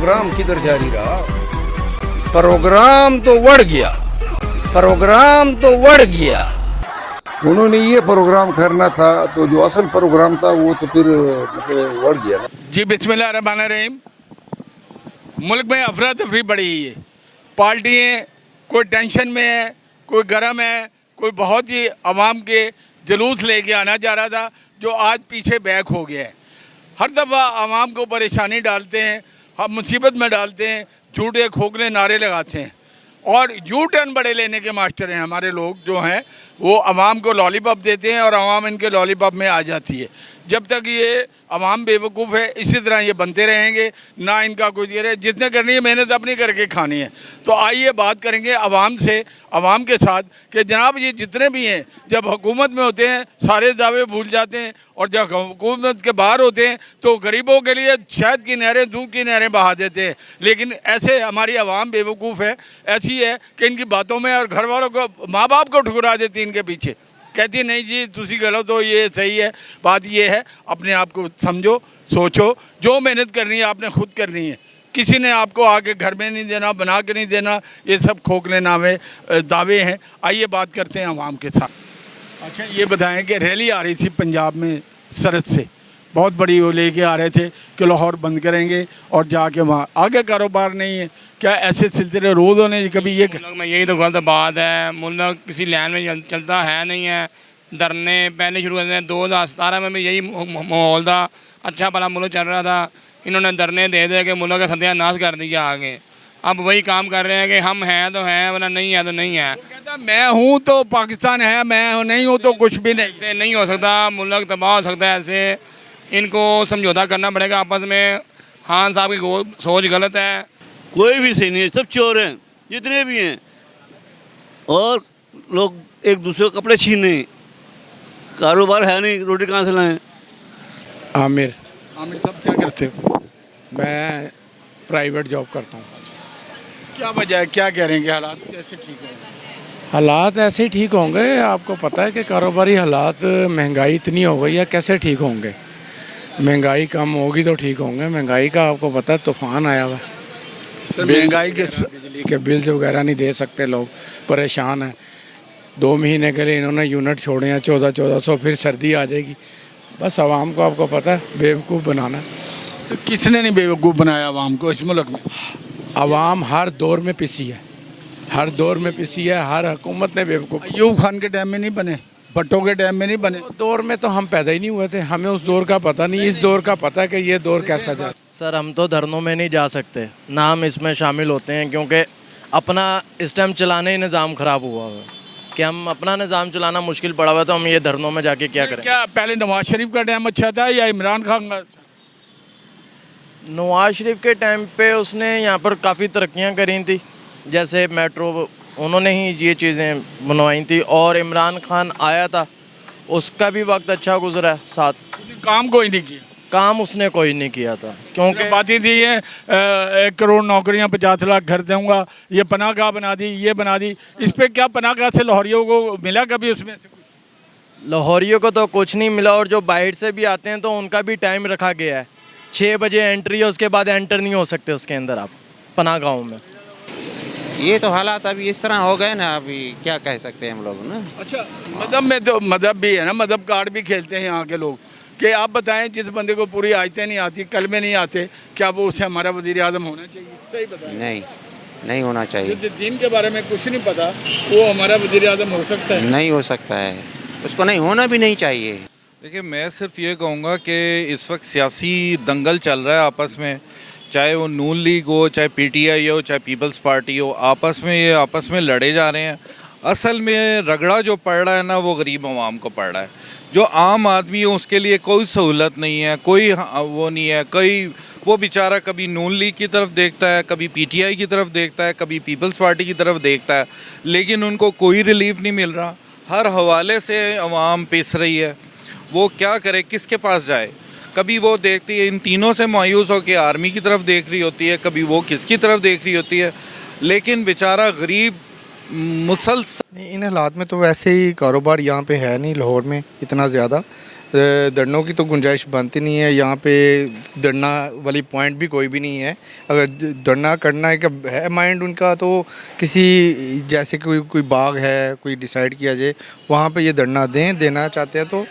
Programme किधर जारी रहा? प्रोग्राम तो बढ़ गया, प्रोग्राम तो बढ़ गया। उन्होंने ये प्रोग्राम करना था, तो जो असल प्रोग्राम था वो तो फिर मतलब बढ़ गया ना। जी बिस्मिल्लाहिर्रहमानिर्रहीम। मुल्क में अफरा तफरी बढ़ी है, पार्टियाँ कोई टेंशन में है, कोई गर्म है, कोई बहुत ही अवाम के जुलूस लेके आना चाह रहा था जो आज पीछे बैक हो गया है। हर दफ़ा आवाम को परेशानी डालते हैं, हम मुसीबत में डालते हैं, झूठे खोखले नारे लगाते हैं और यू टर्न बड़े लेने के मास्टर हैं हमारे लोग जो हैं। वो आवाम को लॉलीपॉप देते हैं और आवाम इनके लॉलीपॉप में आ जाती है। जब तक ये आवाम बेवकूफ़ है इसी तरह ये बनते रहेंगे, ना इनका कुछ ये रहे। जितने करनी है मेहनत अपनी करके खानी है। तो आइए बात करेंगे आवाम से, आवाम के साथ कि जनाब ये जितने भी हैं जब हुकूमत में होते हैं सारे दावे भूल जाते हैं और जब हुकूमत के बाहर होते हैं तो गरीबों के लिए शहद की नहरें, दूध की नहरें बहा देते हैं। लेकिन ऐसे हमारी आवाम बेवकूफ़ है, ऐसी है कि इनकी बातों में और घर वालों को, माँ बाप को ठुकरा देती है इनके पीछे, कहती नहीं जी तुसी गलत हो, ये सही है। बात ये है अपने आप को समझो, सोचो, जो मेहनत करनी है आपने खुद करनी है। किसी ने आपको आके घर में नहीं देना, बना के नहीं देना, ये सब खोखले नामे दावे हैं। आइए बात करते हैं आवाम के साथ। अच्छा ये बताएं कि रैली आ रही थी पंजाब में सरहद से, बहुत बड़ी वो लेके आ रहे थे कि लाहौर बंद करेंगे और जाके वहाँ आगे कारोबार नहीं है। क्या ऐसे सिलसिले रोज़ होने कभी ये मुल्क में यही तो गलत बात है। मुल्क किसी लाइन में चलता है नहीं है। धरने पहले शुरू करते हैं, 2017 में भी यही माहौल था, अच्छा भला मुल्क चल रहा था। इन्होंने धरने दे दे के मुल्क का सत्यानाश कर दिया आगे। अब वही काम कर रहे हैं कि हम हैं तो हैं, वरना नहीं है तो नहीं है। कहता मैं हूँ तो पाकिस्तान है, मैं नहीं हूँ तो कुछ भी नहीं। ऐसे नहीं हो सकता, मुल्क तबाह हो सकता है ऐसे। इनको समझौता करना पड़ेगा आपस में। खान साहब की सोच गलत है। कोई भी सही नहीं है, सब चोर हैं जितने भी हैं, और लोग एक दूसरे को कपड़े छीन रहे हैं। कारोबार है नहीं, रोटी कहाँ से लाएं? आमिर साहब क्या करते हो? मैं प्राइवेट जॉब करता हूँ। क्या वजह है, क्या कह रहे हैं कि हालात कैसे ठीक है? हालात ऐसे ही ठीक होंगे। आपको पता है कि कारोबारी हालात, महंगाई इतनी हो गई है, कैसे ठीक होंगे? महंगाई कम होगी तो ठीक होंगे। महंगाई का आपको पता है तूफान आया हुआ। महंगाई के बिजली के बिल्स वगैरह नहीं दे सकते, लोग परेशान हैं। 2 महीने के लिए इन्होंने यूनिट छोड़े हैं 1400, फिर सर्दी आ जाएगी। बस आवाम को आपको पता है बेवकूफ़ बनाना। तो किसने नहीं बेवकूफ़ बनाया आवाम को इस मुल्क में? आवाम हर दौर में पिसी है, हर दौर में पिसी है। हर हुकूमत ने बेवकूफ़। अयूब खान के टाइम में नहीं बने, भट्टो के टाइम में नहीं बने। दौर में तो हम पैदा ही नहीं हुए थे, हमें उस दौर का पता नहीं। इस दौर का पता है कि ये दौर कैसा जाए। सर हम तो धरनों में नहीं जा सकते, ना हम इसमें शामिल होते हैं, क्योंकि अपना इस टाइम चलाने ही निज़ाम ख़राब हुआ है कि हम अपना निज़ाम चलाना मुश्किल पड़ा हुआ, तो हम ये धरनों में जाके क्या करें? क्या पहले नवाज शरीफ का टाइम अच्छा था या इमरान खान का? नवाज शरीफ के टाइम पे उसने यहाँ पर काफ़ी तरक्कियाँ करी थी, जैसे मेट्रो उन्होंने ही ये चीज़ें बनवाई थी। और इमरान खान आया था, उसका भी वक्त अच्छा गुजरा है साथ। काम कोई नहीं किया, काम उसने कोई नहीं किया था, क्योंकि बातें दी है 1 करोड़ नौकरियां, 50 लाख घर दूंगा, ये पनाहगाह बना दी, ये बना दी। इस पे क्या पनाहगाह से लाहौरियों को मिला कभी उसमें से कुछ? लाहौरियों को तो कुछ नहीं मिला, और जो बाहर से भी आते हैं तो उनका भी टाइम रखा गया है। 6 बजे एंट्री है, उसके बाद एंटर नहीं हो सकते उसके अंदर आप पनाहगाहों में। ये तो हालात अभी इस तरह हो गए ना, अभी क्या कह सकते हैं हम लोग ना। अच्छा मज़हब में तो मज़हब भी है ना, मज़हब कार्ड भी खेलते हैं यहाँ के लोग। कि आप बताएं जिस बंदे को पूरी आयतें नहीं आती, कलमे नहीं आते, क्या वो उसे हमारा वज़ीर आज़म होना चाहिए? सही बताएं। नहीं होना चाहिए। जो दीन के बारे में कुछ नहीं पता वो हमारा वज़ीर आज़म हो सकता है? नहीं हो सकता है, उसको नहीं होना भी नहीं चाहिए। देखिए मैं सिर्फ ये कहूँगा कि इस वक्त सियासी दंगल चल रहा है आपस में, चाहे वो नून लीग हो, चाहे पीटीआई हो, चाहे पीपल्स पार्टी हो, आपस में लड़े जा रहे हैं। असल में रगड़ा जो पड़ रहा है ना, वो गरीब आवाम को पड़ रहा है। जो आम आदमी है उसके लिए कोई सहूलत नहीं है, कोई वो नहीं है। वो बेचारा कभी नून लीग की तरफ देखता है, कभी पीटीआई की तरफ देखता है, कभी पीपल्स पार्टी की तरफ देखता है, लेकिन उनको कोई रिलीफ नहीं मिल रहा। हर हवाले से आवाम पिस रही है। वो क्या करे, किसके पास जाए? कभी वो देखती है इन तीनों से मायूस होकर आर्मी की तरफ देख रही होती है, कभी वो किसकी तरफ देख रही होती है, लेकिन बेचारा गरीब मुसलसल। इन हालात में तो वैसे ही कारोबार यहाँ पे है नहीं लाहौर में इतना ज़्यादा, धरनों की तो गुंजाइश बनती नहीं है यहाँ पे। धरना वाली पॉइंट भी कोई भी नहीं है। अगर धरना करना है माइंड उनका तो किसी जैसे कोई बाग है, कोई डिसाइड किया जाए वहाँ पे ये धरना देना चाहते हैं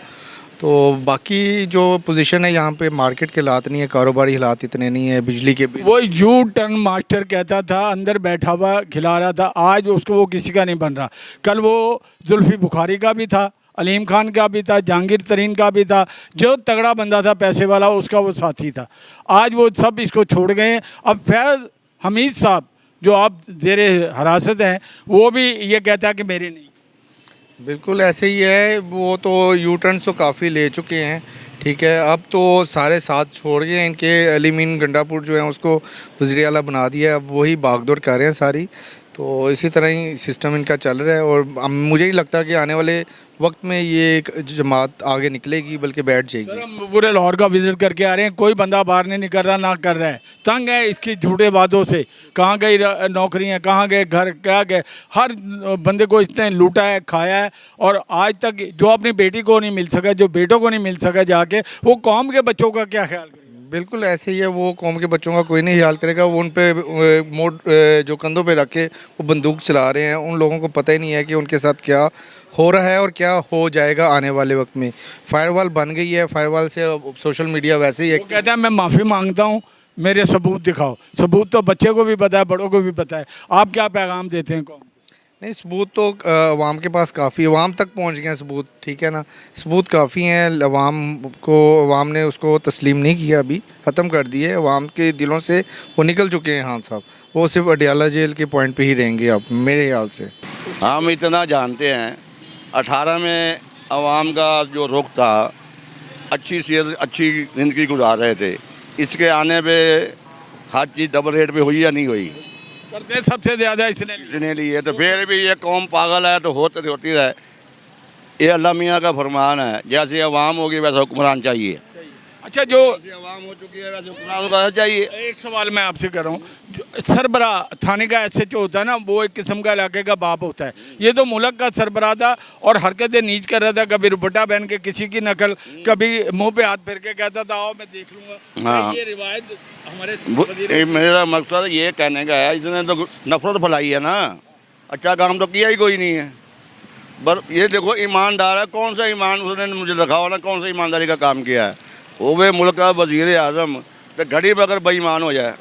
तो बाकी जो पोजीशन है यहाँ पे मार्केट के हालात नहीं है, कारोबारी हालात इतने नहीं है, बिजली के बिल। वो यू टर्न मास्टर कहता था, अंदर बैठा हुआ खिला रहा था, आज उसको वो किसी का नहीं बन रहा। कल वो जुल्फी बुखारी का भी था, अलीम खान का भी था, जहांगीर तरीन का भी था। जो तगड़ा बंदा था पैसे वाला उसका वो साथी था। आज वो सब इसको छोड़ गए हैं। अब फैज़ हमीद साहब जो आप ज़ेरे हिरासत हैं वो भी ये कहता है कि मेरे नहीं। बिल्कुल ऐसे ही है। वो तो यू टर्न्स तो काफ़ी ले चुके हैं, ठीक है। अब तो सारे साथ छोड़ गए इनके। अलीमीन गंडापुर जो है उसको वज़ीर आला बना दिया, अब वही भागदौड़ कर रहे हैं सारी। तो इसी तरह ही सिस्टम इनका चल रहा है और मुझे नहीं लगता कि आने वाले वक्त में ये एक जमात आगे निकलेगी, बल्कि बैठ जाएगी। सर हम पूरे लाहौर का विजिट करके आ रहे हैं, कोई बंदा बाहर नहीं निकल रहा, ना कर रहा है। तंग है इसकी झूठे वादों से। कहाँ गई नौकरियाँ, कहाँ गए घर, क्या गए। हर बंदे को इसने लूटा है, खाया है। और आज तक जो अपनी बेटी को नहीं मिल सका, जो बेटों को नहीं मिल सका जाके, वो कौम के बच्चों का क्या ख्याल करेगा? बिल्कुल ऐसे ही है। वो कौम के बच्चों का कोई नहीं ख्याल करेगा। वो उन पे जो कंधों पे रख के वो बंदूक चला रहे हैं। उन लोगों को पता ही नहीं है कि उनके साथ क्या हो रहा है और क्या हो जाएगा आने वाले वक्त में। फायरवॉल बन गई है, फायरवॉल से सोशल मीडिया वैसे ही है। वो कहते हैं मैं माफ़ी मांगता हूँ, मेरे सबूत दिखाओ। सबूत तो बच्चे को भी पता है, बड़ों को भी पता है। आप क्या पैगाम देते हैं कौम? नहीं, सबूत तो अवाम के पास काफ़ी, अवाम तक पहुंच गए हैं सबूत, ठीक है ना। सबूत काफ़ी हैं। अवाम ने उसको तस्लीम नहीं किया, अभी ख़त्म कर दिए। अवाम के दिलों से वो निकल चुके हैं। हाँ साहब, वो सिर्फ अडियाला जेल के पॉइंट पे ही रहेंगे अब मेरे ख्याल से। हम इतना जानते हैं 18 में अवाम का जो रुख था, अच्छी सेहत अच्छी ज़िंदगी गुजार रहे थे। इसके आने पे हर चीज़ डबल रेट पे हुई या नहीं हुई? करते सबसे ज़्यादा इसने लिए तो फिर भी ये कौम पागल है तो होती रहे। ये अल्लाह मियाँ का फरमान है, जैसे अवाम होगी वैसा हुक्मरान चाहिए। अच्छा, जो अवाम हो चुकी है वैसे हुक्मरान होना चाहिए। एक सवाल मैं आपसे कर रहा हूँ, सरबरा थाने का SHO होता है ना, वो एक किस्म का इलाके का बाप होता है। ये तो मुल्क का सरबरा था और हरकतें नीच कर रहा था। कभी रुपटा पहन के किसी की नकल, कभी मुंह पे हाथ फेर के कहता था आओ मैं देख लूँगा। हाँ। ये रिवायत हमारे मेरा मकसद ये कहने का है, इसने तो नफरत फैलाई है ना, अच्छा काम तो किया ही कोई नहीं है। पर ये देखो ईमानदार है, कौन सा ईमान उसने मुझे रखा हो ना, कौन सा ईमानदारी का काम किया है। वो वे मुल्क का वज़ीर आज़म तो घड़ी पर अगर बेईमान हो जाए।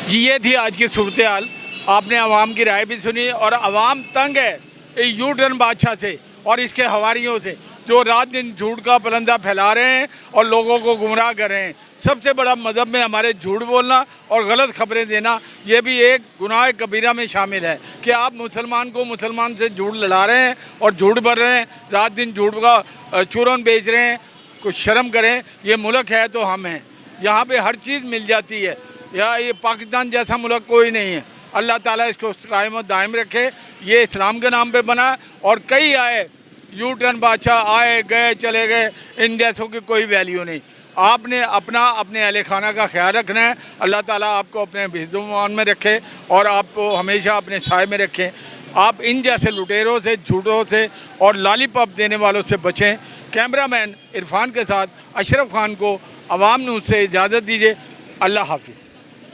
जी, ये थी आज की सूरत हाल। आपने अवाम की राय भी सुनी और अवाम तंग है यू टर्न बादशाह से और इसके हवारियों से, जो रात दिन झूठ का पलंदा फैला रहे हैं और लोगों को गुमराह कर रहे हैं। सबसे बड़ा मज़हब में हमारे झूठ बोलना और गलत खबरें देना, ये भी एक गुनाह कबीरा में शामिल है कि आप मुसलमान को मुसलमान से झूठ लड़ा रहे हैं और झूठ भर रहे हैं, रात दिन झूठ का चूरन बेच रहे हैं। कुछ शर्म करें, ये मुल्क है तो हम हैं, यहाँ पे हर चीज़ मिल जाती है। या ये पाकिस्तान जैसा मुल्क कोई नहीं है। अल्लाह ताला इसको कायम और दायम रखे। ये इस्लाम के नाम पे बना और कई आए यू टर्न बादशाह, आए गए चले गए, इन जैसों की कोई वैल्यू नहीं। आपने अपने अहले खाना का ख्याल रखना है। अल्लाह ताला आपको अपने हिफ्ज़-ओ-अमान में रखे और आपको हमेशा अपने साए में रखें। आप इन जैसे लुटेरों से, झूठों से और लॉलीपॉप देने वालों से बचें। कैमरामैन इरफान के साथ अशरफ खान को अवाम न्यूज़ से इजाज़त दीजिए। अल्लाह हाफिज़।